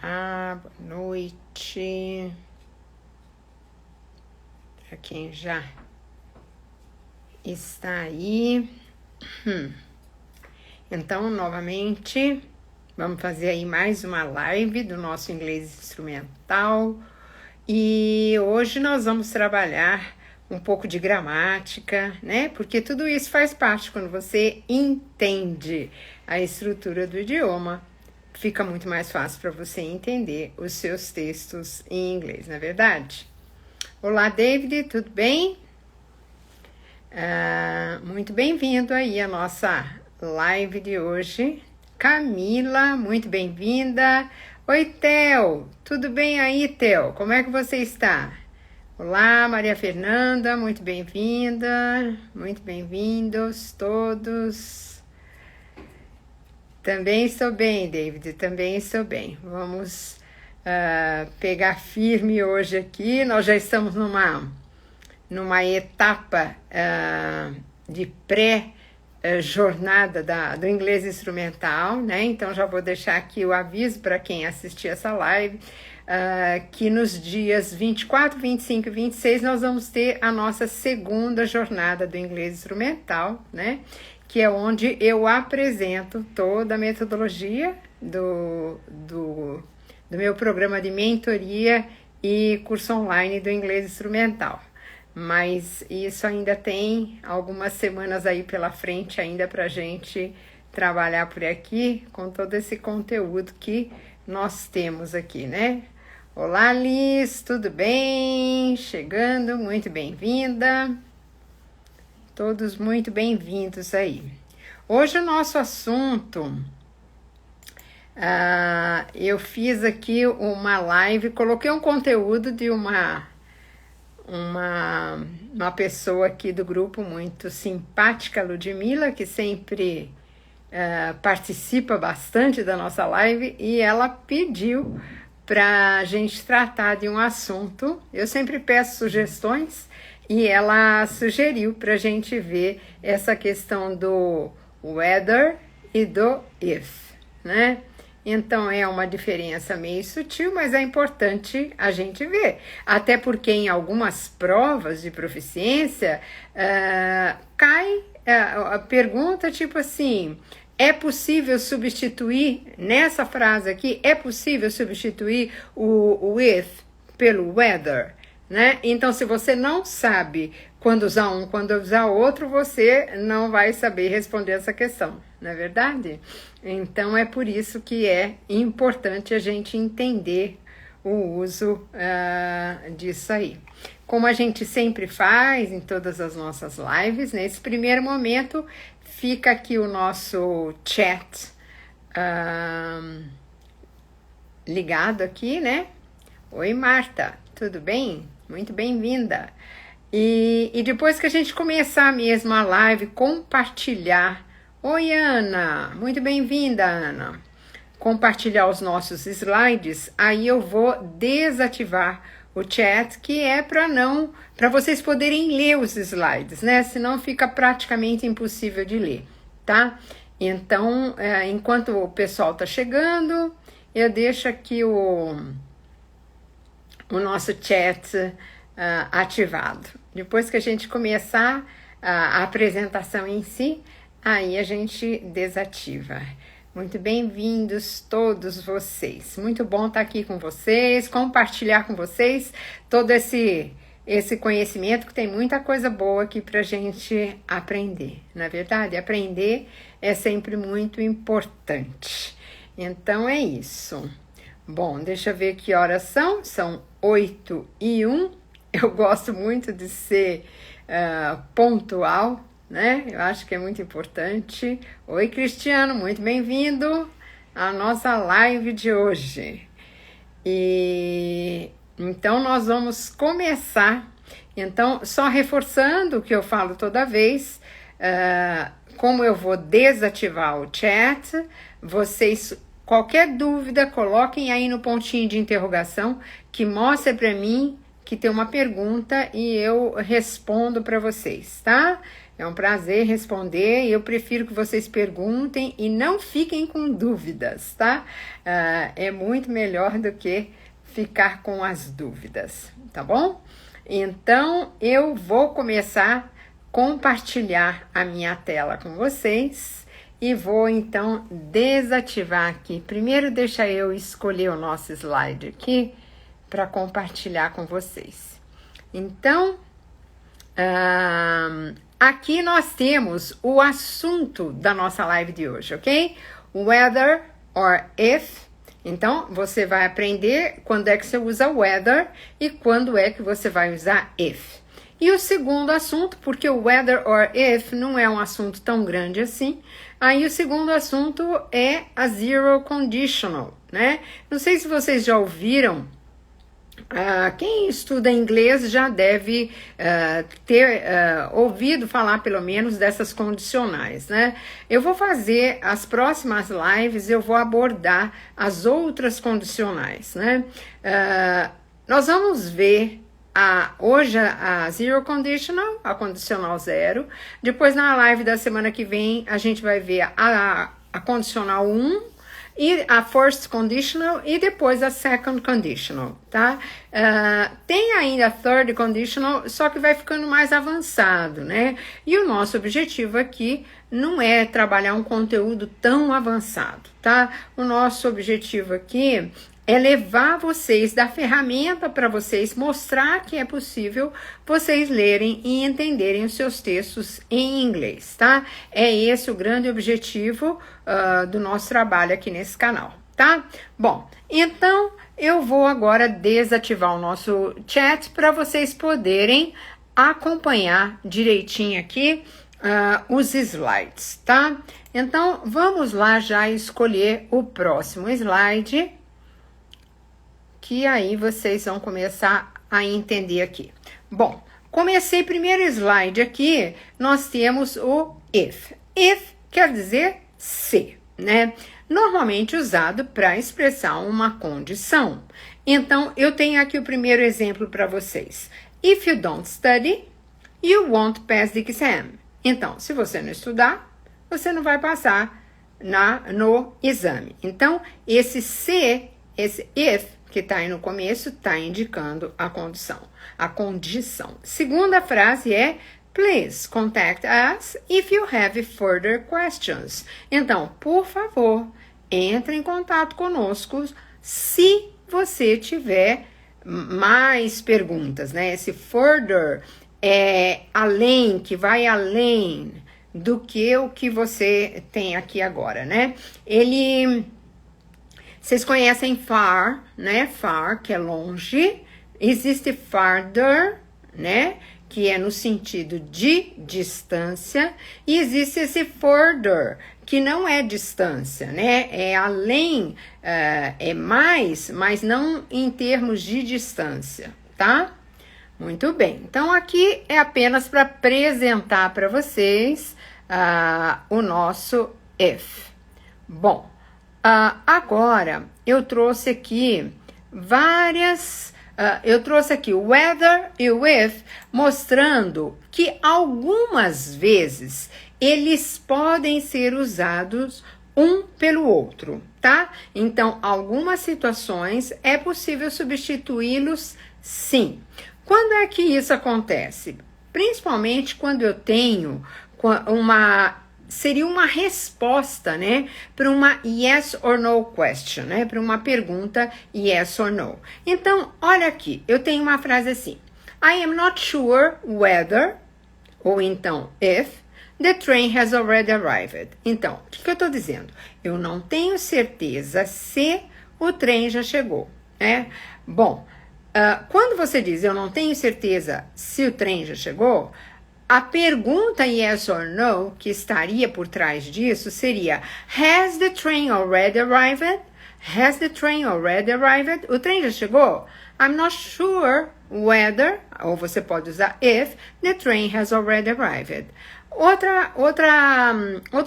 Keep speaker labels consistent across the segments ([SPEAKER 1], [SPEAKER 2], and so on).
[SPEAKER 1] Olá, boa noite. Para quem já está aí. Então, novamente, vamos fazer aí mais uma live do nosso inglês instrumental. E hoje nós vamos trabalhar um pouco de gramática, né? Porque tudo isso faz parte quando você entende a estrutura do idioma. Fica muito mais fácil para você entender os seus textos em inglês, não é verdade? Olá, David, tudo bem? Muito bem-vindo aí à nossa live de hoje. Camila, muito bem-vinda. Oi, Theo, tudo bem aí, Theo? Como é que você está? Olá, Maria Fernanda, muito bem-vinda. Muito bem-vindos todos. Também estou bem, David, também estou bem. Vamos pegar firme hoje aqui. Nós já estamos numa etapa de pré-jornada do inglês instrumental, né? Então já vou deixar aqui o aviso para quem assistir essa live, que nos dias 24, 25 e 26 nós vamos ter a nossa segunda jornada do inglês instrumental, né? Que é onde eu apresento toda a metodologia do meu programa de mentoria e curso online do inglês instrumental. Mas isso ainda tem algumas semanas aí pela frente ainda para a gente trabalhar por aqui com todo esse conteúdo que nós temos aqui, né? Olá, Liz, tudo bem? Chegando, muito bem-vinda. Todos muito bem-vindos aí. Hoje o nosso assunto, eu fiz aqui uma live, coloquei um conteúdo de uma pessoa aqui do grupo muito simpática, Ludmila, que sempre participa bastante da nossa live, e ela pediu para a gente tratar de um assunto. Eu sempre peço sugestões, e ela sugeriu para a gente ver essa questão do whether e do if, né? Então é uma diferença meio sutil, mas é importante a gente ver. Até porque em algumas provas de proficiência cai a pergunta tipo assim: é possível substituir, nessa frase aqui, é possível substituir o with pelo whether? Né? Então, se você não sabe quando usar um, quando usar outro, você não vai saber responder essa questão, não é verdade? Então, é por isso que é importante a gente entender o uso disso aí. Como a gente sempre faz em todas as nossas lives, nesse primeiro momento, fica aqui o nosso chat ligado aqui, né? Oi, Marta, tudo bem? Muito bem-vinda. E depois que a gente começar mesmo a live, compartilhar. Oi, Ana, muito bem-vinda, Ana. Compartilhar os nossos slides, aí eu vou desativar o chat, que é para vocês poderem ler os slides, né? Senão fica praticamente impossível de ler, tá? Então, enquanto o pessoal tá chegando, eu deixo aqui o nosso chat ativado. Depois que a gente começar a apresentação em si, aí a gente desativa. Muito bem-vindos todos vocês. Muito bom estar aqui com vocês, compartilhar com vocês todo esse conhecimento, que tem muita coisa boa aqui para a gente aprender. Na verdade, aprender é sempre muito importante. Então é isso. Bom, deixa eu ver que horas são. São 8h01. Eu gosto muito de ser pontual, né? Eu acho que é muito importante. Oi, Cristiano, muito bem-vindo à nossa live de hoje. E então nós vamos começar. Então, só reforçando o que eu falo toda vez, como eu vou desativar o chat, vocês... Qualquer dúvida, coloquem aí no pontinho de interrogação, que mostra para mim que tem uma pergunta e eu respondo para vocês, tá? É um prazer responder e eu prefiro que vocês perguntem e não fiquem com dúvidas, tá? É muito melhor do que ficar com as dúvidas, tá bom? Então, eu vou começar a compartilhar a minha tela com vocês e vou, então, desativar aqui. Primeiro, deixa eu escolher o nosso slide aqui para compartilhar com vocês. Então, aqui nós temos o assunto da nossa live de hoje, ok? Whether or if. Então, você vai aprender quando é que você usa whether e quando é que você vai usar if. E o segundo assunto, porque o whether or if não é um assunto tão grande assim, aí o segundo assunto é a zero conditional, né? Não sei se vocês já ouviram, quem estuda inglês já deve ter ouvido falar pelo menos dessas condicionais, né? Eu vou fazer as próximas lives, eu vou abordar as outras condicionais, né? Nós vamos ver hoje a zero conditional, a condicional zero. Depois na live da semana que vem a gente vai ver a condicional 1, e a first conditional e depois a second conditional, tá? Tem ainda a third conditional, só que vai ficando mais avançado, né? E o nosso objetivo aqui não é trabalhar um conteúdo tão avançado, tá? O nosso objetivo aqui é levar vocês, dar ferramenta para vocês, mostrar que é possível vocês lerem e entenderem os seus textos em inglês, tá? É esse o grande objetivo do nosso trabalho aqui nesse canal, tá? Bom, então eu vou agora desativar o nosso chat para vocês poderem acompanhar direitinho aqui os slides, tá? Então, vamos lá já escolher o próximo slide, que aí vocês vão começar a entender aqui. Bom, comecei primeiro slide aqui, nós temos o if. If quer dizer se, né? Normalmente usado para expressar uma condição. Então, eu tenho aqui o primeiro exemplo para vocês. If you don't study, you won't pass the exam. Então, se você não estudar, você não vai passar no exame. Então, esse se, esse if, que está aí no começo, está indicando a condição. Segunda frase é, please contact us if you have further questions. Então, por favor, entre em contato conosco se você tiver mais perguntas, né? Esse further é além, que vai além do que o que você tem aqui agora, né? Vocês conhecem far, né? Far, que é longe. Existe farther, né? Que é no sentido de distância. E existe esse further, que não é distância, né? É além, é mais, mas não em termos de distância, tá? Muito bem. Então, aqui é apenas para apresentar para vocês o nosso if. Bom, agora eu trouxe aqui o whether e o if, mostrando que algumas vezes eles podem ser usados um pelo outro, tá? Então, algumas situações é possível substituí-los sim. Quando é que isso acontece? Principalmente quando eu tenho seria uma resposta, né, para uma yes or no question, né, para uma pergunta yes or no. Então, olha aqui, eu tenho uma frase assim, I am not sure whether, ou então if, the train has already arrived. Então, o que eu estou dizendo? Eu não tenho certeza se o trem já chegou, né? Bom, quando você diz eu não tenho certeza se o trem já chegou, a pergunta yes or no que estaria por trás disso seria has the train already arrived? Has the train already arrived? O trem já chegou? I'm not sure whether, ou você pode usar if, the train has already arrived. Outro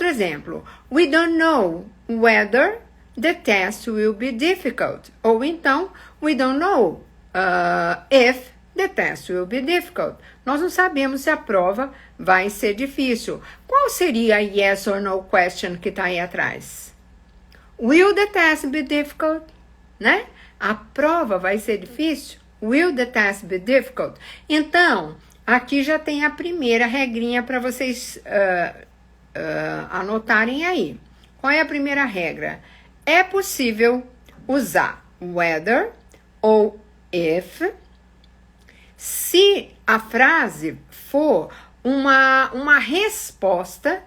[SPEAKER 1] exemplo. We don't know whether the test will be difficult. Ou então, we don't know if The test will be difficult. Nós não sabemos se a prova vai ser difícil. Qual seria a yes or no question que está aí atrás? Will the test be difficult? Né? A prova vai ser difícil? Will the test be difficult? Então, aqui já tem a primeira regrinha para vocês anotarem aí. Qual é a primeira regra? É possível usar whether ou if se a frase for uma resposta,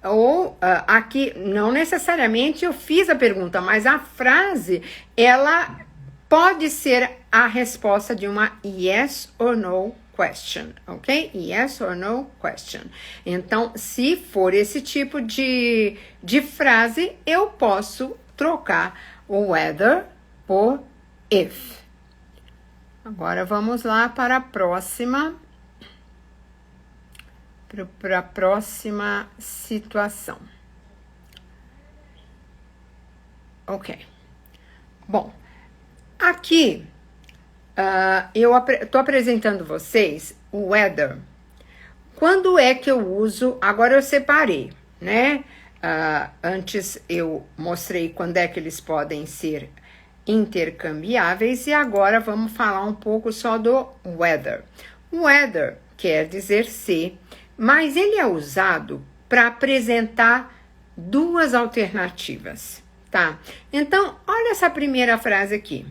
[SPEAKER 1] ou aqui não necessariamente eu fiz a pergunta, mas a frase ela pode ser a resposta de uma yes or no question, ok? Yes or no question. Então, se for esse tipo de frase, eu posso trocar o whether por if. Agora vamos lá para a próxima situação. Ok. Bom, aqui eu estou apresentando vocês o whether. Quando é que eu uso? Agora eu separei, né? Antes eu mostrei quando é que eles podem ser intercambiáveis e agora vamos falar um pouco só do whether. Whether quer dizer se, mas ele é usado para apresentar duas alternativas, tá? Então, olha essa primeira frase aqui.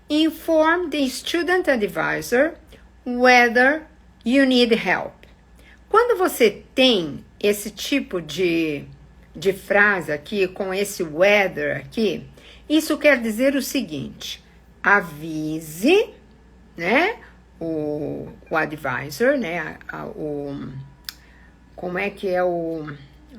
[SPEAKER 1] Inform the student advisor whether you need help. Quando você tem esse tipo de frase aqui, com esse whether aqui, isso quer dizer o seguinte: avise, né, o advisor, né, como é que é o...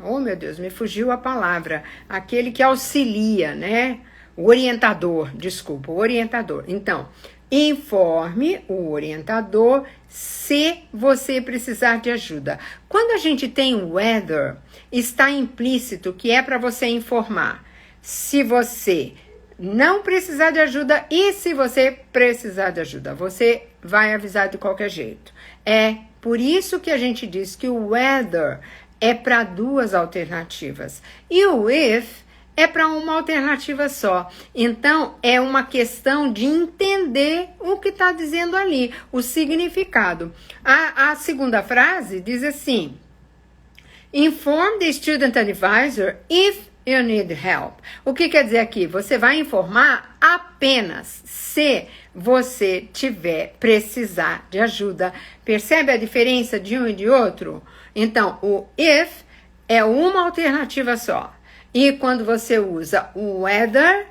[SPEAKER 1] Oh, meu Deus, me fugiu a palavra. Aquele que auxilia, né, o orientador, desculpa, o orientador. Então, informe o orientador se você precisar de ajuda. Quando a gente tem o whether, está implícito que é para você informar se você não precisar de ajuda e se você precisar de ajuda. Você vai avisar de qualquer jeito. É por isso que a gente diz que o whether é para duas alternativas e o if é para uma alternativa só. Então, é uma questão de entender o que está dizendo ali, o significado. A segunda frase diz assim: inform the student advisor if you need help. O que quer dizer aqui? Você vai informar apenas se você precisar de ajuda. Percebe a diferença de um e de outro? Então, o if é uma alternativa só. E quando você usa o whether,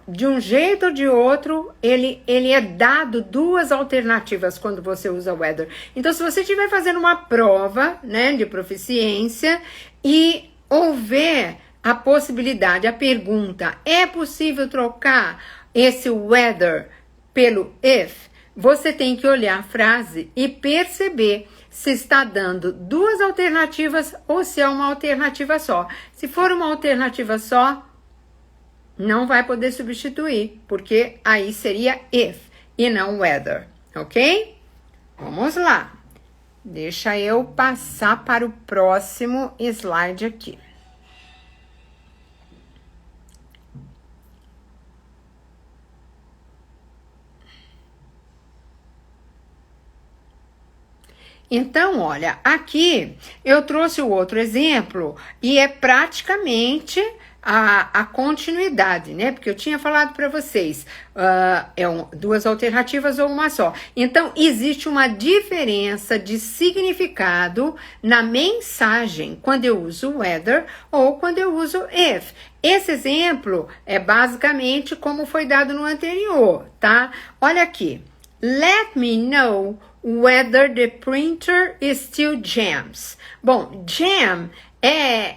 [SPEAKER 1] de um jeito ou de outro, ele é dado duas alternativas quando você usa o whether. Então, se você estiver fazendo uma prova, né, de proficiência e houver a possibilidade, a pergunta, é possível trocar esse whether pelo if? Você tem que olhar a frase e perceber se está dando duas alternativas ou se é uma alternativa só. Se for uma alternativa só, não vai poder substituir, porque aí seria if e não whether, ok? Vamos lá. Deixa eu passar para o próximo slide aqui. Então, olha, aqui eu trouxe o outro exemplo e é praticamente a continuidade, né? Porque eu tinha falado para vocês, duas alternativas ou uma só. Então, existe uma diferença de significado na mensagem quando eu uso whether ou quando eu uso if. Esse exemplo é basicamente como foi dado no anterior, tá? Olha aqui. Let me know whether the printer still jams. Bom, jam é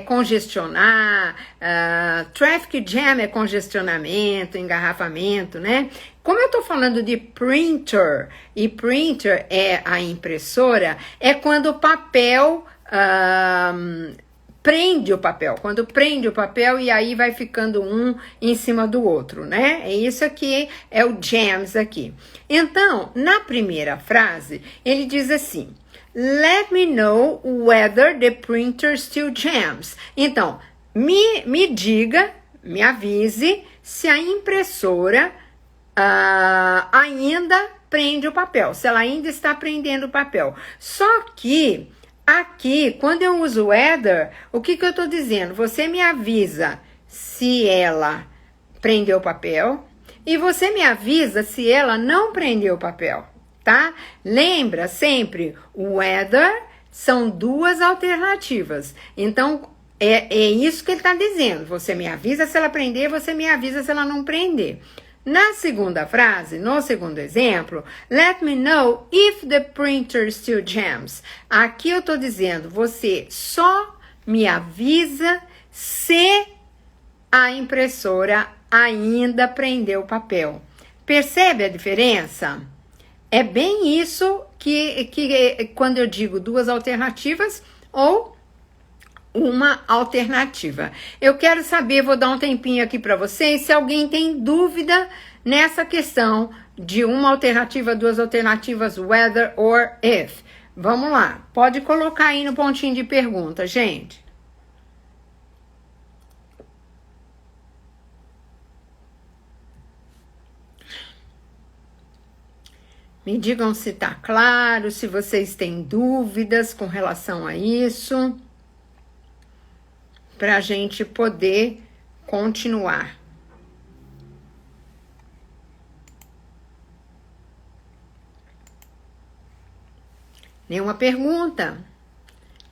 [SPEAKER 1] congestionar, traffic jam é congestionamento, engarrafamento, né? Como eu tô falando de printer, e printer é a impressora, é quando o papel prende o papel, quando prende o papel e aí vai ficando um em cima do outro, né? É isso aqui, é o jams aqui. Então, na primeira frase, ele diz assim, let me know whether the printer still jams. Então, me diga, me avise se a impressora ainda prende o papel, se ela ainda está prendendo o papel. Só que aqui, quando eu uso whether, o que eu estou dizendo? Você me avisa se ela prendeu o papel e você me avisa se ela não prendeu o papel, tá? Lembra sempre, whether são duas alternativas. Então, é isso que ele está dizendo. Você me avisa se ela prender, você me avisa se ela não prender. Na segunda frase, no segundo exemplo, let me know if the printer still jams. Aqui eu estou dizendo, você só me avisa se a impressora ainda prendeu o papel. Percebe a diferença? É bem isso que quando eu digo duas alternativas ou uma alternativa. Eu quero saber, vou dar um tempinho aqui para vocês, se alguém tem dúvida nessa questão de uma alternativa, duas alternativas, whether or if. Vamos lá, pode colocar aí no pontinho de pergunta, gente. Me digam se tá claro, se vocês têm dúvidas com relação a isso, para a gente poder continuar. Nenhuma pergunta?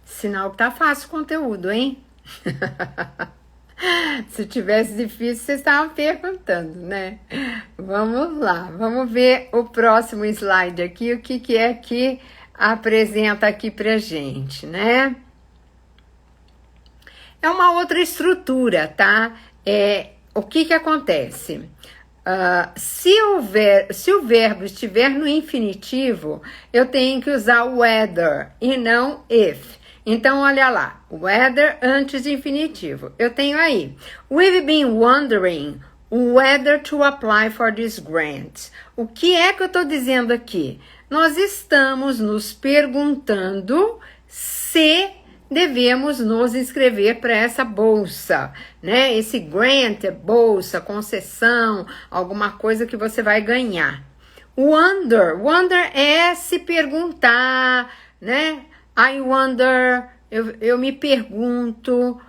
[SPEAKER 1] Sinal que tá fácil o conteúdo, hein? Se tivesse difícil, vocês estavam perguntando, né? Vamos lá, vamos ver o próximo slide aqui, o que é que apresenta aqui pra gente, né? É uma outra estrutura, tá? O que acontece? Se o verbo estiver no infinitivo, eu tenho que usar whether e não if. Então, olha lá, whether antes de infinitivo. Eu tenho aí, we've been wondering whether to apply for this grant. O que é que eu estou dizendo aqui? Nós estamos nos perguntando se devemos nos inscrever para essa bolsa, né? Esse grant é bolsa, concessão, alguma coisa que você vai ganhar. Wonder é se perguntar, né? I wonder, eu me pergunto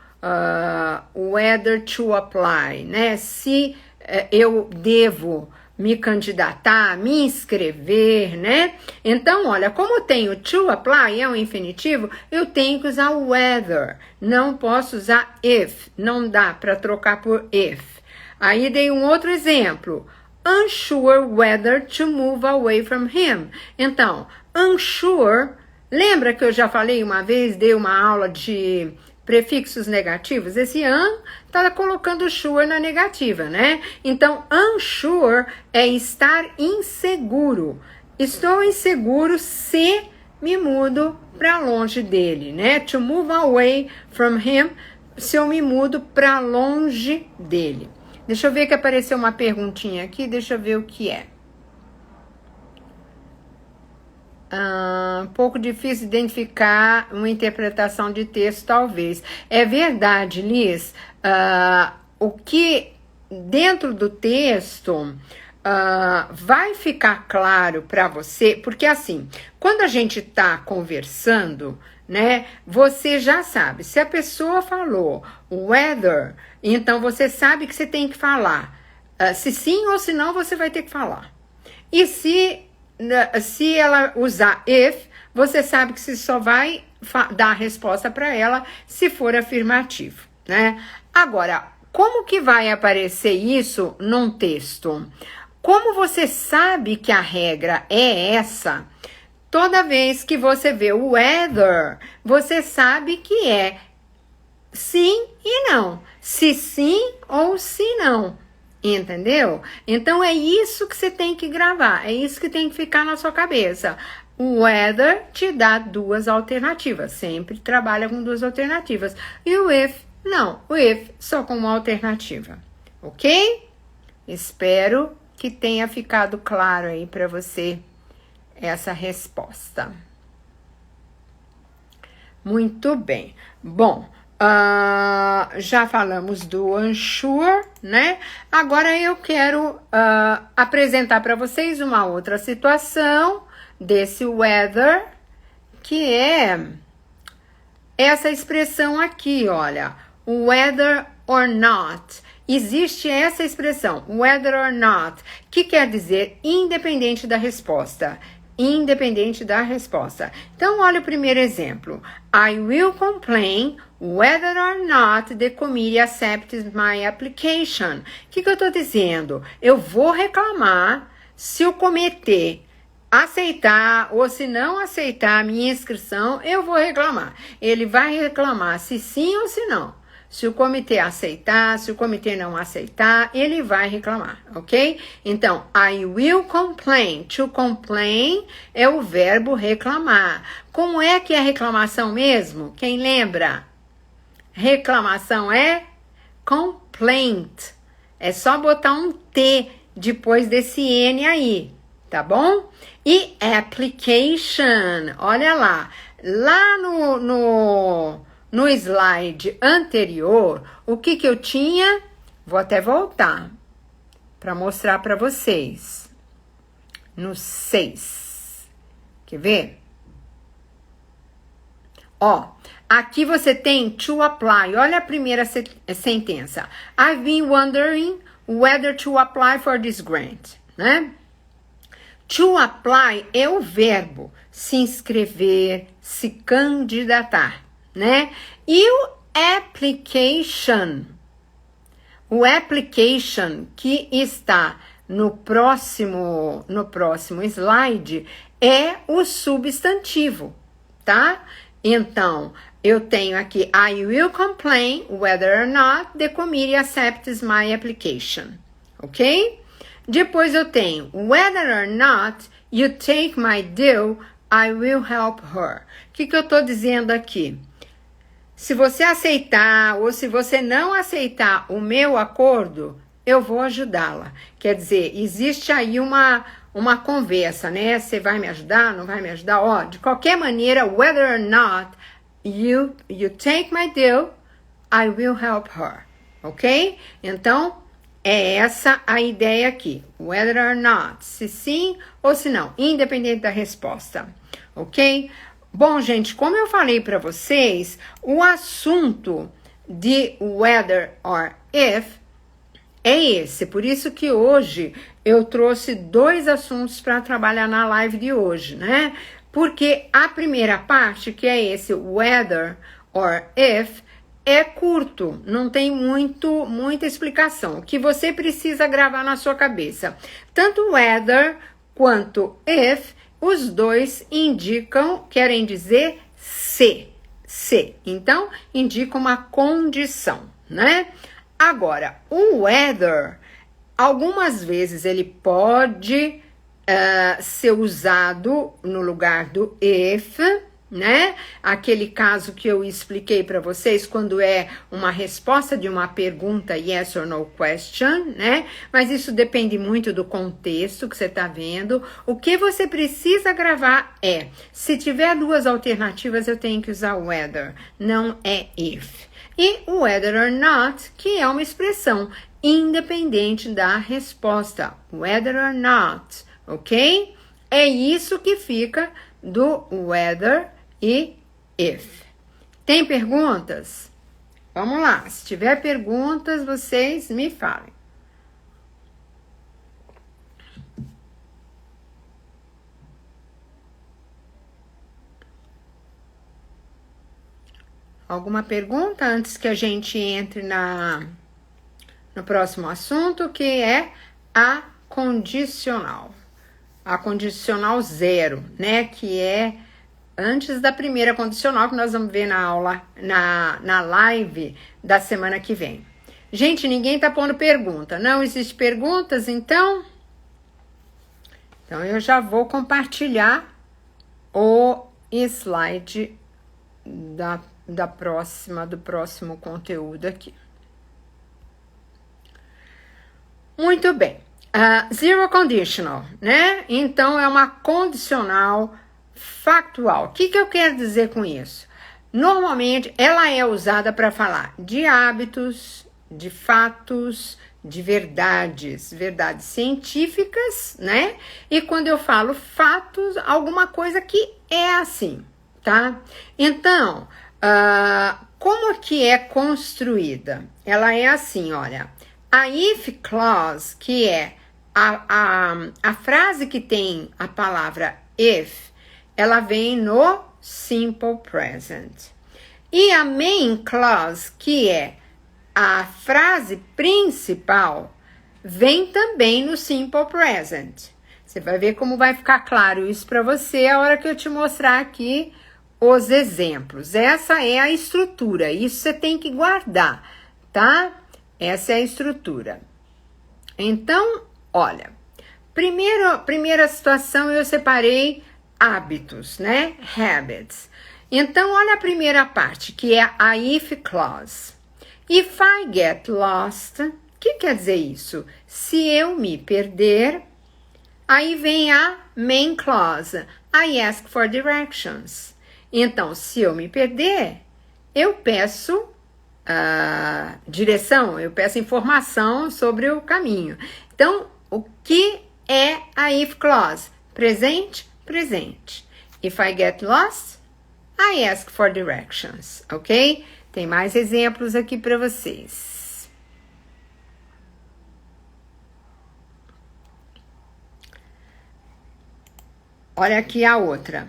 [SPEAKER 1] whether to apply, né? Se eu devo me candidatar, me inscrever, né? Então, olha, como tenho to apply, é um infinitivo, eu tenho que usar o whether, não posso usar if, não dá para trocar por if. Aí dei um outro exemplo, unsure whether to move away from him. Então, unsure, lembra que eu já falei uma vez, dei uma aula de prefixos negativos? Esse está colocando sure na negativa, né? Então, unsure é estar inseguro. Estou inseguro se me mudo para longe dele, né? To move away from him, se eu me mudo para longe dele. Deixa eu ver que apareceu uma perguntinha aqui, deixa eu ver o que é. Um pouco difícil identificar uma interpretação de texto, talvez. É verdade, Liz. O que dentro do texto vai ficar claro para você, porque assim, quando a gente está conversando, né, você já sabe, se a pessoa falou whether, então você sabe que você tem que falar se sim ou se não, você vai ter que falar. E se ela usar if, você sabe que você só vai dar a resposta para ela se for afirmativo, né? Agora, como que vai aparecer isso num texto? Como você sabe que a regra é essa? Toda vez que você vê o whether, você sabe que é sim e não. Se sim ou se não. Entendeu? Então é isso que você tem que gravar, é isso que tem que ficar na sua cabeça. O whether te dá duas alternativas, sempre trabalha com duas alternativas. E o if, não, o if só com uma alternativa, ok? Espero que tenha ficado claro aí para você essa resposta. Muito bem. Bom, já falamos do unsure, né? Agora eu quero apresentar para vocês uma outra situação desse whether, que é essa expressão aqui, olha, whether or not. Existe essa expressão, whether or not, que quer dizer independente da resposta. Independente da resposta. Então, olha o primeiro exemplo. I will complain whether or not the committee accepts my application. O que eu estou dizendo? Eu vou reclamar se o comitê aceitar ou se não aceitar a minha inscrição, eu vou reclamar. Ele vai reclamar se sim ou se não. Se o comitê aceitar, se o comitê não aceitar, ele vai reclamar, ok? Então, I will complain. To complain é o verbo reclamar. Como é que é reclamação mesmo? Quem lembra? Reclamação é complaint. É só botar um T depois desse N aí, tá bom? E application, olha lá. Lá no slide anterior, o que eu tinha? Vou até voltar para mostrar para vocês. No 6. Quer ver? Ó, aqui você tem to apply. Olha a primeira sentença. I've been wondering whether to apply for this grant, né? To apply é o verbo se inscrever, se candidatar, né? E o application que está no próximo slide é o substantivo, tá? Então, eu tenho aqui I will complain whether or not the committee accepts my application, ok? Depois eu tenho whether or not you take my deal, I will help her. O que eu tô dizendo aqui? Se você aceitar ou se você não aceitar o meu acordo, eu vou ajudá-la. Quer dizer, existe aí uma conversa, né? Você vai me ajudar, não vai me ajudar? Ó, de qualquer maneira, whether or not you take my deal, I will help her. Ok? Então, é essa a ideia aqui. Whether or not. Se sim ou se não. Independente da resposta. Ok? Bom, gente, como eu falei para vocês, o assunto de whether or if é esse. Por isso que hoje eu trouxe 2 assuntos para trabalhar na live de hoje, né? Porque a primeira parte, que é esse whether or if, é curto, não tem muita explicação. O que você precisa gravar na sua cabeça. Tanto whether quanto if, os dois querem dizer se. Então, indica uma condição, né? Agora, o whether, algumas vezes ele pode ser usado no lugar do if, né? Aquele caso que eu expliquei para vocês quando é uma resposta de uma pergunta yes or no question, né? Mas isso depende muito do contexto que você está vendo. O que você precisa gravar é, se tiver 2 alternativas, eu tenho que usar whether, não é if. E whether or not, que é uma expressão independente da resposta, whether or not, ok? É isso que fica do whether e if. Tem perguntas? Vamos lá. Se tiver perguntas, vocês me falem. Alguma pergunta antes que a gente entre no próximo assunto, que é a condicional. A condicional 0, né? Que é antes da primeira condicional, que nós vamos ver na aula, na live da semana que vem. Gente, ninguém tá pondo pergunta. Não existe perguntas, então eu já vou compartilhar o slide do próximo conteúdo aqui. Muito bem. Zero conditional, né? Então, é uma condicional factual. O que eu quero dizer com isso? Normalmente, ela é usada para falar de hábitos, de fatos, de verdades científicas, né? E quando eu falo fatos, alguma coisa que é assim, tá? Então, como que é construída? Ela é assim, olha, a if clause, que é a frase que tem a palavra if, ela vem no simple present. E a main clause, que é a frase principal, vem também no simple present. Você vai ver como vai ficar claro isso para você a hora que eu te mostrar aqui os exemplos. Essa é a estrutura, isso você tem que guardar, tá? Essa é a estrutura. Então, olha, primeira situação eu separei hábitos, né? Habits. Então, olha a primeira parte, que é a if clause. If I get lost, o que quer dizer isso? Se eu me perder, aí vem a main clause. I ask for directions. Então, se eu me perder, eu peço direção, eu peço informação sobre o caminho. Então, o que é a if clause? Presente, presente. If I get lost, I ask for directions, ok? Tem mais exemplos aqui para vocês. Olha aqui a outra.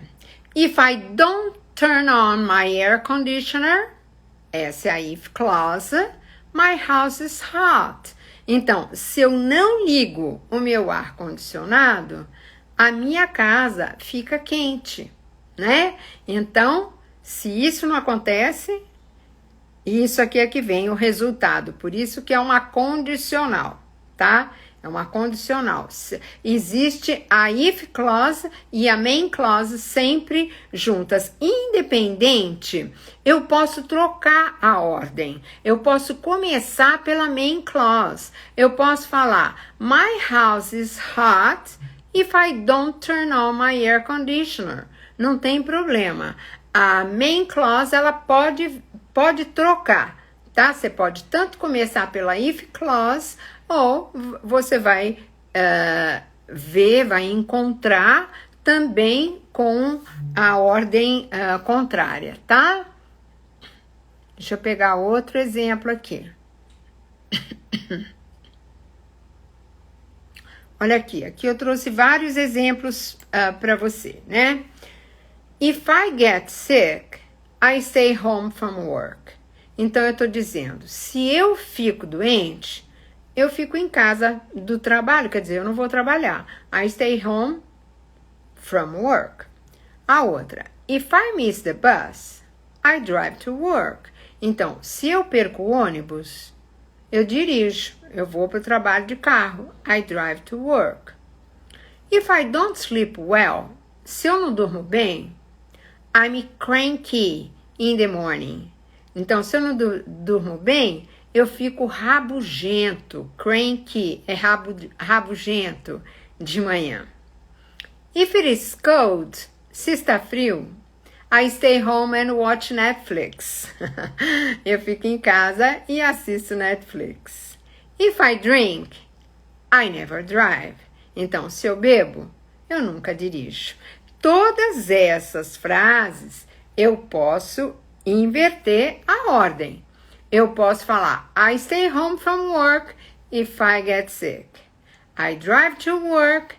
[SPEAKER 1] If I don't turn on my air conditioner, essa é a if clause, my house is hot. Então, se eu não ligo o meu ar-condicionado, a minha casa fica quente, né? Então, se isso não acontece, isso aqui é que vem o resultado. Por isso que é uma condicional, tá? É uma condicional. Existe a if clause e a main clause sempre juntas. Independente, eu posso trocar a ordem. Eu posso começar pela main clause. Eu posso falar, my house is hot if I don't turn on my air conditioner. Não tem problema. A main clause, ela pode trocar, tá? Você pode tanto começar pela if clause, ou você vai ver, vai encontrar também com a ordem contrária, tá? Deixa eu pegar outro exemplo aqui. Olha aqui eu trouxe vários exemplos para você, né? If I get sick, I stay home from work. Então, eu estou dizendo, se eu fico doente, eu fico em casa do trabalho, quer dizer, eu não vou trabalhar. I stay home from work. A outra, if I miss the bus, I drive to work. Então, se eu perco o ônibus, eu dirijo, eu vou para o trabalho de carro. I drive to work. If I don't sleep well, se eu não durmo bem, I'm cranky in the morning. Então, se eu não durmo bem, eu fico rabugento. Cranky é rabugento de manhã. If it is cold, se está frio, I stay home and watch Netflix. Eu fico em casa e assisto Netflix. If I drink, I never drive. Então, se eu bebo, eu nunca dirijo. Todas essas frases eu posso inverter a ordem. Eu posso falar, I stay home from work if I get sick. I drive to work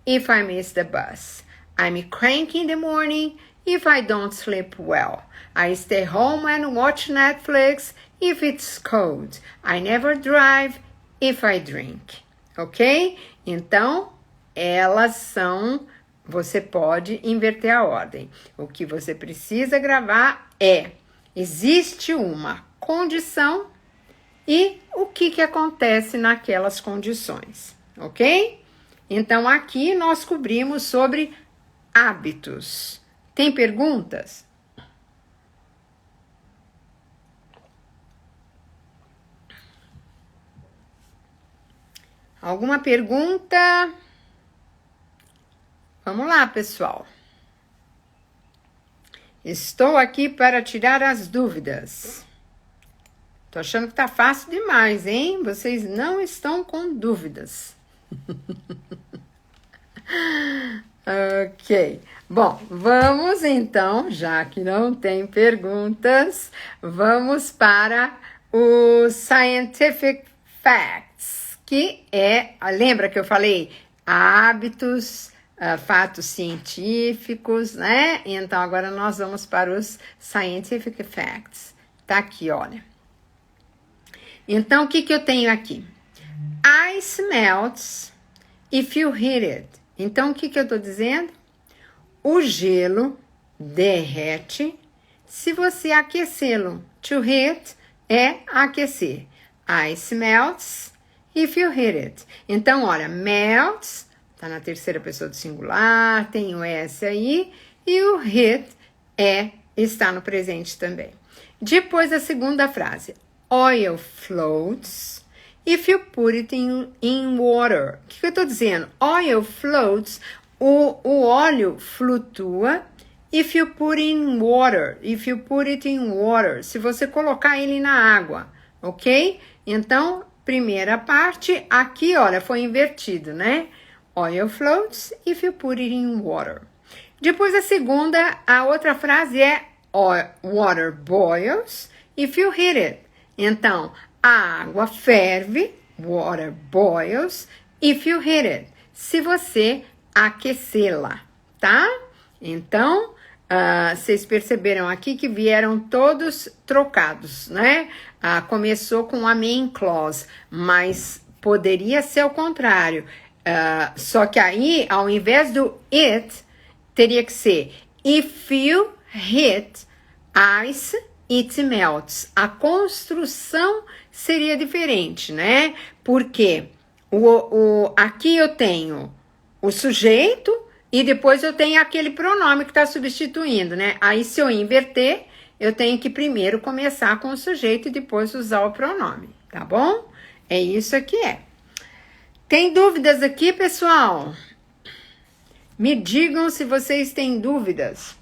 [SPEAKER 1] if I miss the bus. I'm cranky in the morning if I don't sleep well. I stay home and watch Netflix if it's cold. I never drive if I drink. Ok? Então, elas são... Você pode inverter a ordem. O que você precisa gravar é... Existe uma condição e o que acontece naquelas condições. Ok? Então, aqui nós cobrimos sobre hábitos. Tem perguntas? Alguma pergunta? Vamos lá, pessoal. Estou aqui para tirar as dúvidas. Tô achando que tá fácil demais, hein? Vocês não estão com dúvidas. Ok. Bom, vamos então, já que não tem perguntas, vamos para os Scientific Facts, que lembra que eu falei hábitos, fatos científicos, né? Então agora nós vamos para os Scientific Facts. Tá aqui, olha. Então o que eu tenho aqui? Ice melts if you heat it. Então o que eu tô dizendo? O gelo derrete se você aquecê-lo. To heat é aquecer. Ice melts if you heat it. Então, olha, melts, tá na terceira pessoa do singular, tem o S aí, e o heat está no presente também. Depois a segunda frase. Oil floats if you put it in water. O que eu tô dizendo? Oil floats, o óleo flutua if you put in water. If you put it in water. Se você colocar ele na água, ok? Então, primeira parte, aqui, olha, foi invertido, né? Oil floats if you put it in water. Depois a segunda, a outra frase é water boils if you heat it. Então, a água ferve, water boils if you heat it. Se você aquecê-la, tá? Então, vocês perceberam aqui que vieram todos trocados, né? Começou com a main clause, mas poderia ser o contrário. Só que aí, ao invés do it, teria que ser if you hit ice, it melts. A construção seria diferente, né? Porque aqui eu tenho o sujeito e depois eu tenho aquele pronome que está substituindo, né? Aí, se eu inverter, eu tenho que primeiro começar com o sujeito e depois usar o pronome, tá bom? É isso que é. Tem dúvidas aqui, pessoal? Me digam se vocês têm dúvidas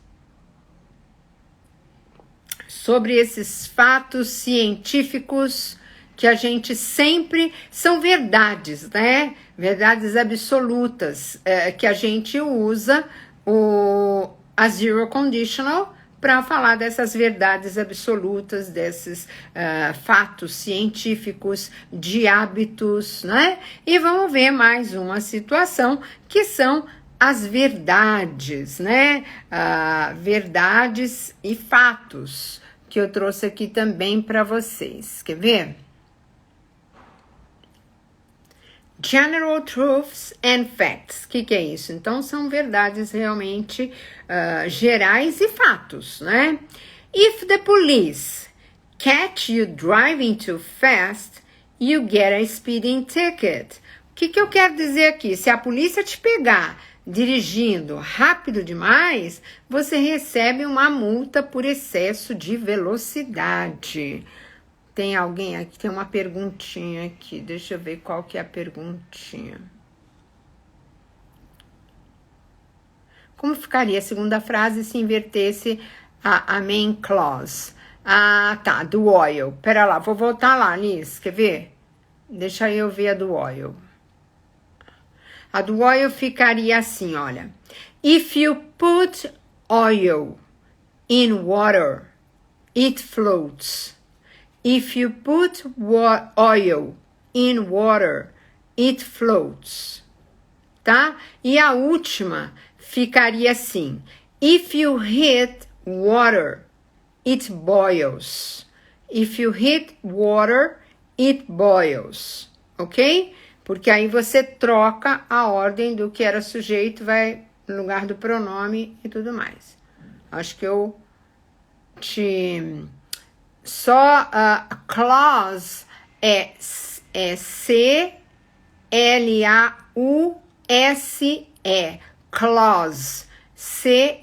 [SPEAKER 1] sobre esses fatos científicos que a gente sempre... São verdades, né? Verdades absolutas, que a gente usa a zero conditional para falar dessas verdades absolutas, desses fatos científicos, de hábitos, né? E vamos ver mais uma situação que são as verdades, né? Verdades e fatos que eu trouxe aqui também para vocês. Quer ver? General truths and facts. O que é isso? Então, são verdades realmente gerais e fatos, né? If the police catch you driving too fast, you get a speeding ticket. O que eu quero dizer aqui? Se a polícia te pegar dirigindo rápido demais, você recebe uma multa por excesso de velocidade. Tem alguém aqui, tem uma perguntinha aqui, deixa eu ver qual que é a perguntinha. Como ficaria a segunda frase se invertesse a main clause? Tá, do oil. Pera lá, vou voltar lá, Liz, quer ver? Deixa eu ver a do oil. A do oil ficaria assim, olha. If you put oil in water, it floats. If you put oil in water, it floats. Tá? E a última ficaria assim. If you hit water, it boils. If you hit water, it boils. Ok? Porque aí você troca a ordem do que era sujeito, vai no lugar do pronome e tudo mais. Acho que eu só clause é C-L-A-U-S-E. Clause. C-L-A-U-S-E,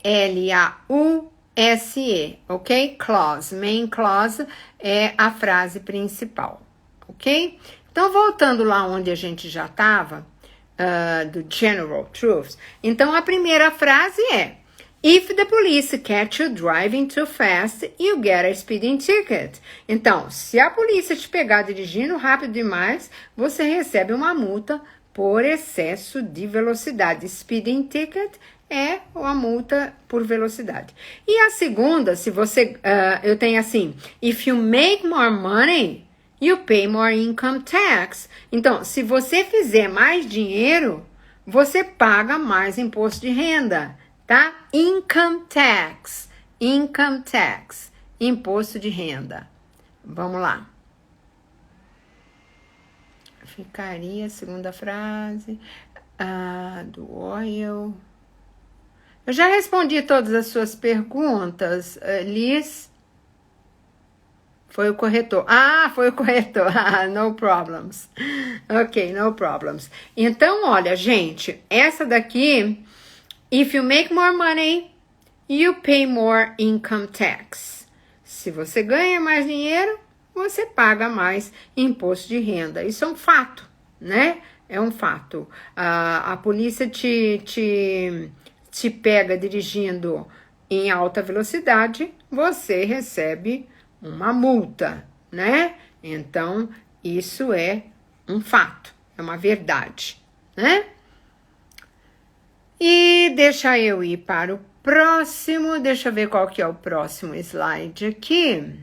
[SPEAKER 1] ok? Clause, main clause é a frase principal, ok? Então, voltando lá onde a gente já estava, do General Truths, então a primeira frase é: If the police catch you driving too fast, you get a speeding ticket. Então, se a polícia te pegar dirigindo rápido demais, você recebe uma multa por excesso de velocidade. Speeding ticket é uma multa por velocidade. E a segunda, se você, eu tenho assim: If you make more money, you pay more income tax. Então, se você fizer mais dinheiro, você paga mais imposto de renda, tá? Income tax, imposto de renda. Vamos lá. Ficaria a segunda frase do oil. Eu já respondi todas as suas perguntas, Liz. Foi o corretor. Foi o corretor. No problems. Ok, no problems. Então, olha, gente, essa daqui, if you make more money, you pay more income tax. Se você ganha mais dinheiro, você paga mais imposto de renda. Isso é um fato, né? É um fato. A polícia te pega dirigindo em alta velocidade, você recebe uma multa, né? Então, isso é um fato, é uma verdade, né? E deixa eu ir para o próximo, deixa eu ver qual que é o próximo slide aqui.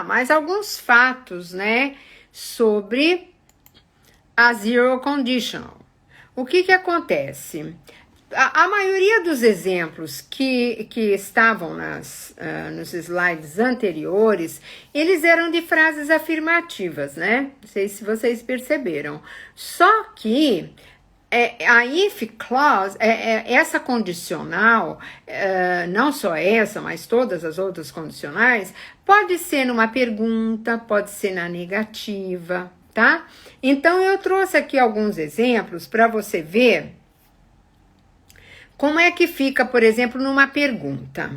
[SPEAKER 1] Mais alguns fatos, né, sobre a zero conditional. O que acontece? A maioria dos exemplos que estavam nos slides anteriores, eles eram de frases afirmativas, né? Não sei se vocês perceberam. Só que a if clause, essa condicional, não só essa, mas todas as outras condicionais, pode ser numa pergunta, pode ser na negativa, tá? Então, eu trouxe aqui alguns exemplos para você ver como é que fica, por exemplo, numa pergunta.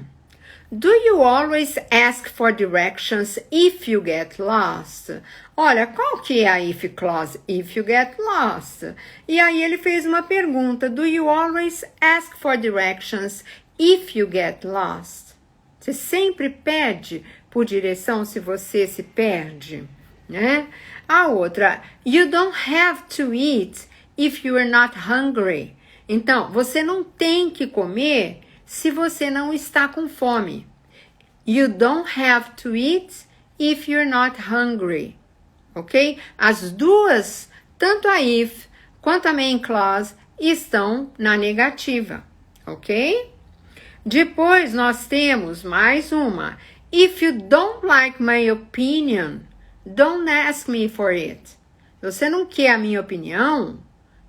[SPEAKER 1] Do you always ask for directions if you get lost? Olha, qual que é a if clause? If you get lost. E aí ele fez uma pergunta. Do you always ask for directions if you get lost? Você sempre pede por direção se você se perde, né? A outra, you don't have to eat if you are not hungry. Então, você não tem que comer se você não está com fome. You don't have to eat if you're not hungry. Ok? As duas, tanto a if quanto a main clause, estão na negativa. Ok? Depois, nós temos mais uma. If you don't like my opinion, don't ask me for it. Você não quer a minha opinião?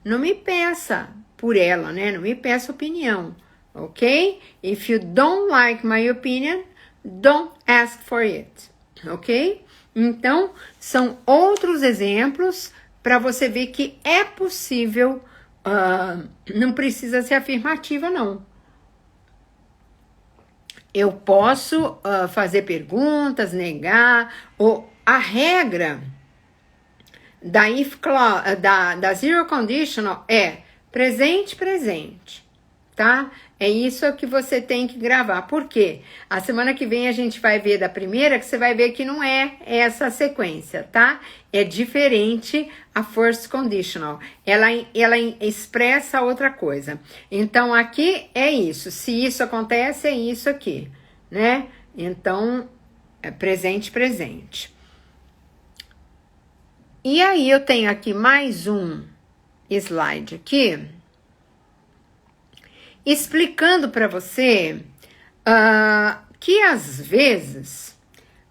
[SPEAKER 1] Não me peça por ela, né? Não me peça opinião, ok? If you don't like my opinion, don't ask for it, ok? Então, são outros exemplos para você ver que é possível, não precisa ser afirmativa, não. Eu posso fazer perguntas, negar, ou a regra da if clause, da zero conditional é presente, tá? É isso que você tem que gravar. Por quê? A semana que vem a gente vai ver da primeira, que você vai ver que não é essa sequência, tá? É diferente a first conditional. Ela expressa outra coisa. Então, aqui é isso. Se isso acontece, é isso aqui, né? Então, é presente. E aí, eu tenho aqui mais um slide aqui, explicando para você que às vezes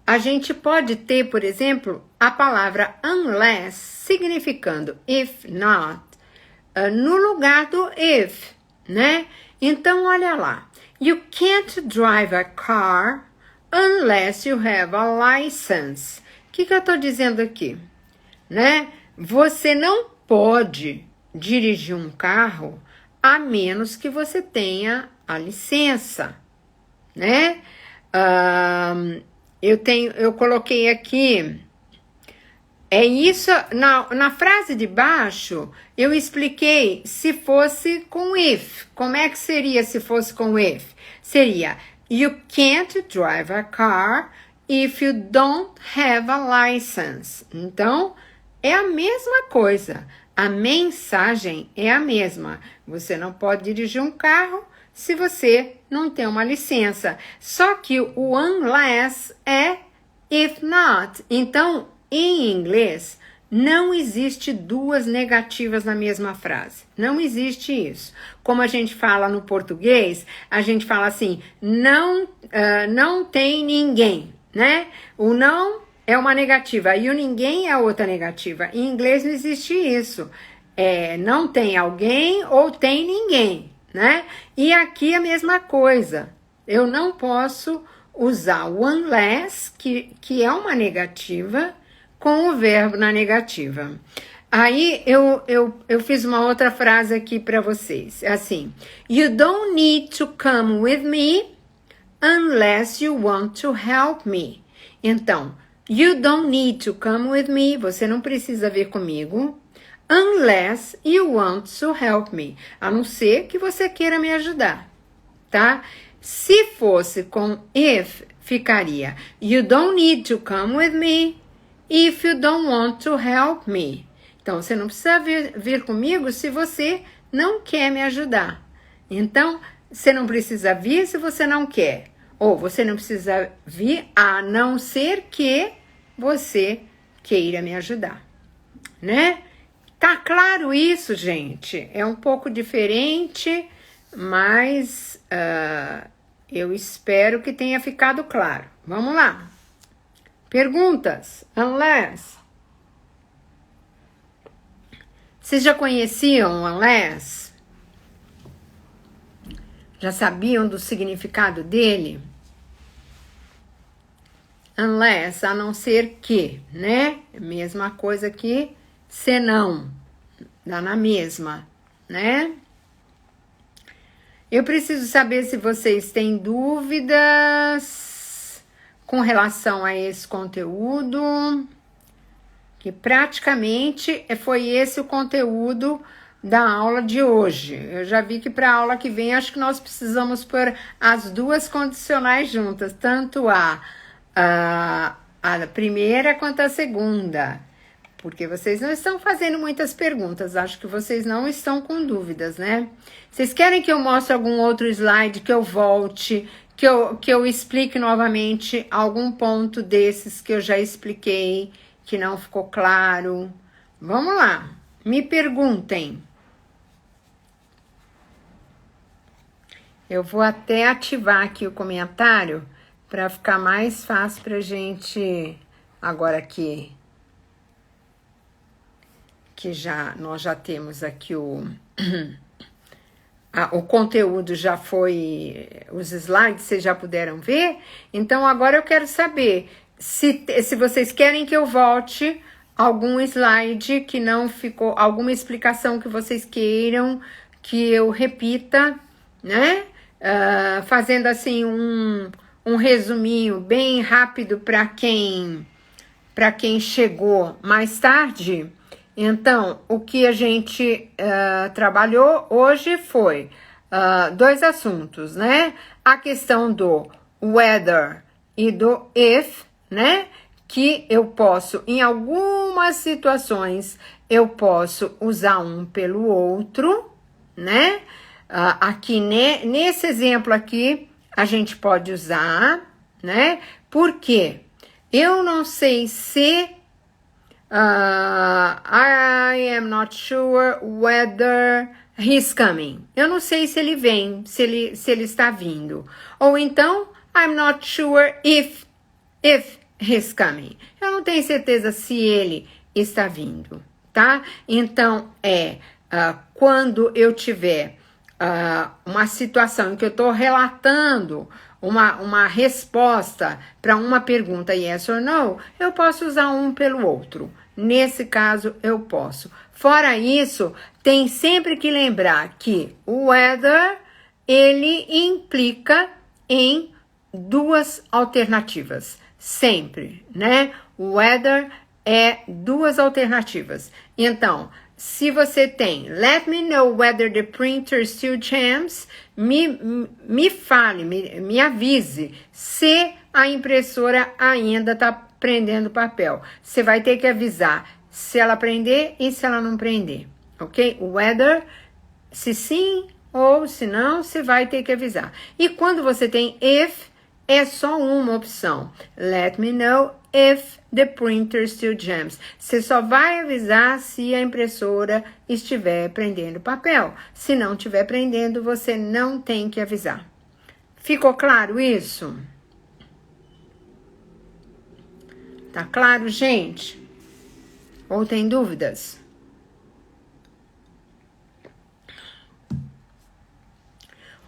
[SPEAKER 1] a gente pode ter, por exemplo, a palavra unless significando if not no lugar do if, né? Então, olha lá. You can't drive a car unless you have a license. O que eu estou dizendo aqui? Né? Você não pode dirigir um carro a menos que você tenha a licença, né? Eu coloquei aqui, é isso, na frase de baixo, eu expliquei se fosse com if. Como é que seria se fosse com if? Seria, you can't drive a car if you don't have a license. Então, é a mesma coisa. A mensagem é a mesma. Você não pode dirigir um carro se você não tem uma licença. Só que o unless é if not. Então, em inglês, não existe duas negativas na mesma frase. Não existe isso. Como a gente fala no português, a gente fala assim, não tem ninguém, né? O não é uma negativa e o ninguém é outra negativa. Em inglês não existe isso. Não tem alguém ou tem ninguém, né? E aqui a mesma coisa. Eu não posso usar o unless, que é uma negativa, com o verbo na negativa. Aí eu fiz uma outra frase aqui para vocês. Assim, you don't need to come with me unless you want to help me. Então, you don't need to come with me. Você não precisa vir comigo unless you want to help me. A não ser que você queira me ajudar, tá? Se fosse com if, ficaria you don't need to come with me if you don't want to help me. Então, você não precisa vir comigo se você não quer me ajudar. Então, você não precisa vir se você não quer. Ou você não precisa vir a não ser que você queira me ajudar, né? Tá claro isso, gente? É um pouco diferente, mas eu espero que tenha ficado claro. Vamos lá. Perguntas? Unless. Vocês já conheciam o unless? Já sabiam do significado dele? Unless, a não ser que, né? Mesma coisa que senão. Dá na mesma, né? Eu preciso saber se vocês têm dúvidas com relação a esse conteúdo, que praticamente foi esse o conteúdo da aula de hoje. Eu já vi que para a aula que vem, acho que nós precisamos pôr as duas condicionais juntas, tanto a primeira quanto a segunda, porque vocês não estão fazendo muitas perguntas, acho que vocês não estão com dúvidas, né? Vocês querem que eu mostre algum outro slide, que eu volte, que eu explique novamente algum ponto desses que eu já expliquei, que não ficou claro? Vamos lá, me perguntem. Eu vou até ativar aqui o comentário para ficar mais fácil para a gente, agora que nós já temos aqui o conteúdo, já foi, os slides vocês já puderam ver. Então agora eu quero saber se vocês querem que eu volte algum slide que não ficou, alguma explicação que vocês queiram que eu repita, né? Fazendo assim um resuminho bem rápido para quem chegou mais tarde. Então, o que a gente trabalhou hoje foi dois assuntos, né? A questão do whether e do if, né? Que eu posso, em algumas situações, eu posso usar um pelo outro, né? Aqui, nesse exemplo aqui, a gente pode usar, né? Porque eu não sei se I am not sure whether he's coming. Eu não sei se ele vem, se ele está vindo. Ou então, I'm not sure if he's coming. Eu não tenho certeza se ele está vindo, tá? Então, quando eu tiver uma situação em que eu estou relatando uma resposta para uma pergunta yes or no, eu posso usar um pelo outro. Nesse caso, eu posso Fora isso, tem sempre que lembrar que o weather, ele implica em duas alternativas, sempre, né? O weather é duas alternativas. Então, se você tem, let me know whether the printer still jams, me fale, me avise se a impressora ainda está prendendo papel. Você vai ter que avisar se ela prender e se ela não prender, ok? O weather, se sim ou se não, você vai ter que avisar. E quando você tem if, é só uma opção. Let me know if the printer still jams. Você só vai avisar se a impressora estiver prendendo papel. Se não estiver prendendo, você não tem que avisar. Ficou claro isso? Tá claro, gente? Ou tem dúvidas?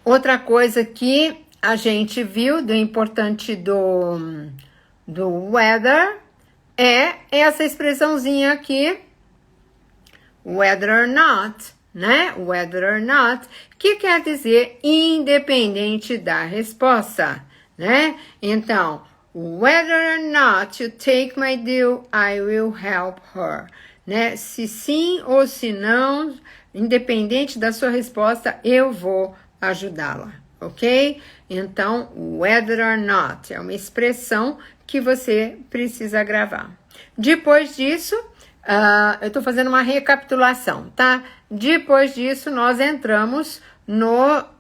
[SPEAKER 1] Outra coisa que a gente viu do importante do weather é essa expressãozinha aqui, whether or not, né? Whether or not, que quer dizer independente da resposta, né? Então, whether or not you take my deal, I will help her, né? Se sim ou se não, independente da sua resposta, eu vou ajudá-la, ok? Então, whether or not é uma expressão que você precisa gravar. Depois disso, eu estou fazendo uma recapitulação, tá? Depois disso, nós entramos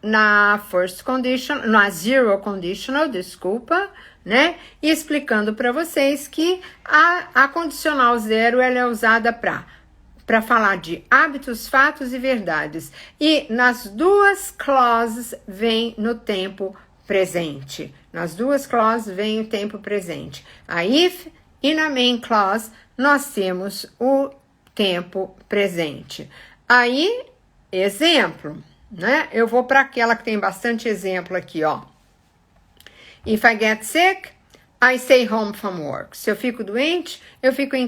[SPEAKER 1] na first condition, na zero conditional, desculpa, né? E explicando para vocês que a condicional zero ela é usada para falar de hábitos, fatos e verdades. E nas duas clauses vem no tempo presente. Nas duas clauses vem o tempo presente. A if e na main clause nós temos o tempo presente. Aí, exemplo, né? Eu vou para aquela que tem bastante exemplo aqui, ó. If I get sick, I stay home from work. Se eu fico doente, eu fico em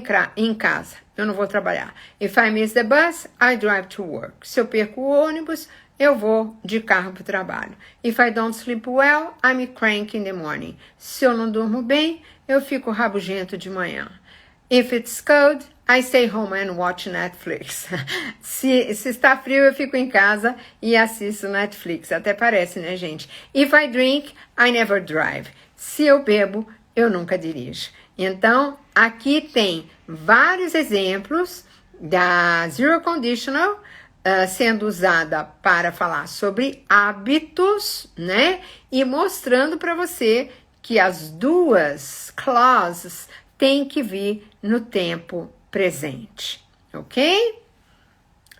[SPEAKER 1] casa. Eu não vou trabalhar. If I miss the bus, I drive to work. Se eu perco o ônibus, eu vou de carro para o trabalho. If I don't sleep well, I'm cranky in the morning. Se eu não durmo bem, eu fico rabugento de manhã. If it's cold, I stay home and watch Netflix. Se está frio, eu fico em casa e assisto Netflix. Até parece, né, gente? If I drink, I never drive. Se eu bebo, eu nunca dirijo. Então, aqui tem vários exemplos da Zero Conditional sendo usada para falar sobre hábitos, né? E mostrando para você que as duas clauses têm que vir no tempo presente, ok?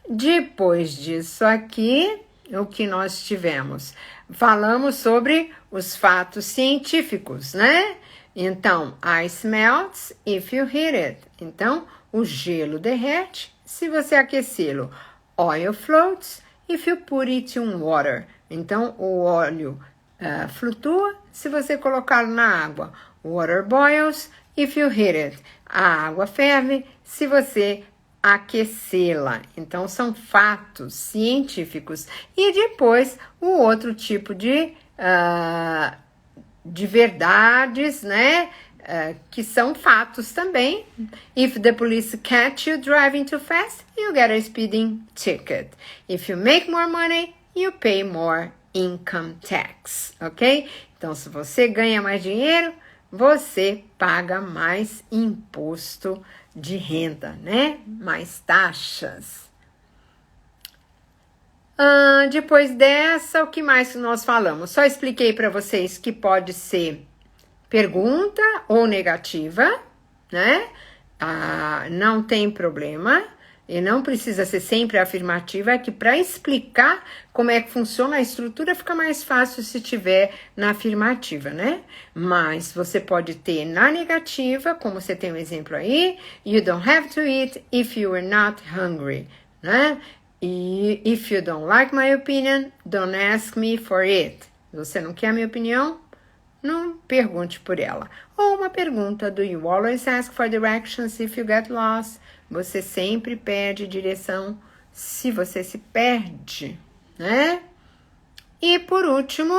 [SPEAKER 1] Depois disso aqui, o que nós tivemos? Falamos sobre os fatos científicos, né? Então, ice melts if you heat it. Então, o gelo derrete se você aquecê-lo. Oil floats if you put it in water. Então, o óleo flutua se você colocá-lo na água. Water boils if you heat it. A água ferve se você aquecê-la. Então, são fatos científicos. E depois, o outro tipo de verdades, né? Que são fatos também. If the police catch you driving too fast, you get a speeding ticket. If you make more money, you pay more income tax, ok? Então, se você ganha mais dinheiro, você paga mais imposto de renda, né? Mais taxas. Depois dessa, o que mais nós falamos? Só expliquei para vocês que pode ser pergunta ou negativa, né? Não tem problema. E não precisa ser sempre afirmativa, é que para explicar como é que funciona a estrutura fica mais fácil se tiver na afirmativa, né? Mas você pode ter na negativa, como você tem um exemplo aí, you don't have to eat if you are not hungry, né? E if you don't like my opinion, don't ask me for it. Você não quer a minha opinião? não pergunte por ela. Ou uma pergunta: do you always ask for directions if you get lost? Você sempre pede direção se você se perde, né? E por último,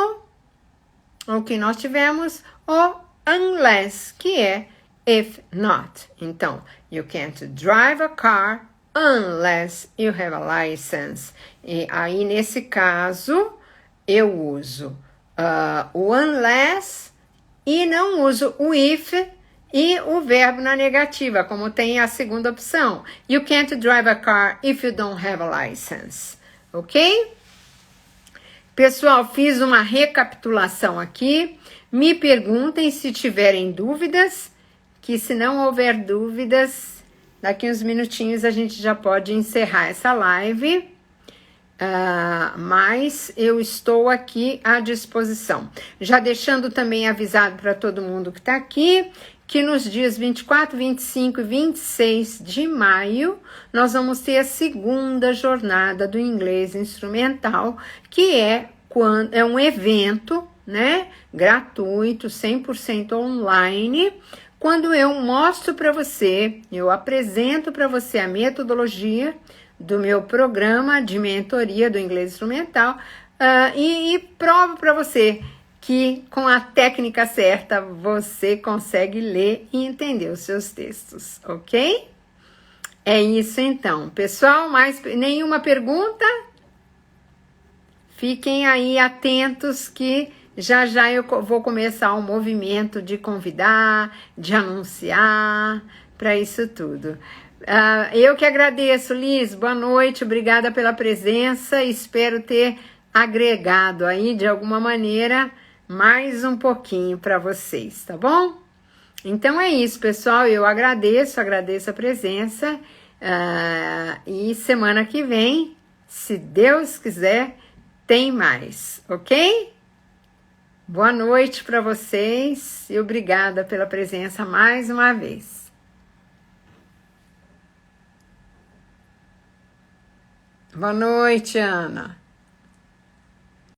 [SPEAKER 1] o que nós tivemos, o unless, que é if not. Então, you can't drive a car unless you have a license. E aí, nesse caso, eu uso o unless e não uso o if e o verbo na negativa, como tem a segunda opção. You can't drive a car if you don't have a license. Ok? Pessoal, fiz uma recapitulação aqui. Me perguntem se tiverem dúvidas, que se não houver dúvidas, daqui uns minutinhos a gente já pode encerrar essa live. Mas eu estou aqui à disposição. Já deixando também avisado para todo mundo que está aqui, que nos dias 24, 25 e 26 de maio, nós vamos ter a segunda jornada do inglês instrumental, que é um evento, né, gratuito, 100% online, quando eu mostro para você, eu apresento para você a metodologia do meu programa de mentoria do inglês instrumental e provo para você que com a técnica certa você consegue ler e entender os seus textos, ok? É isso então, pessoal, mais nenhuma pergunta? Fiquem aí atentos que já já eu vou começar um movimento de convidar, de anunciar, para isso tudo. Eu que agradeço, Liz, boa noite, obrigada pela presença, espero ter agregado aí de alguma maneira mais um pouquinho para vocês, tá bom? Então é isso, pessoal, eu agradeço a presença e semana que vem, se Deus quiser, tem mais, ok? Boa noite para vocês e obrigada pela presença mais uma vez. Boa noite, Ana.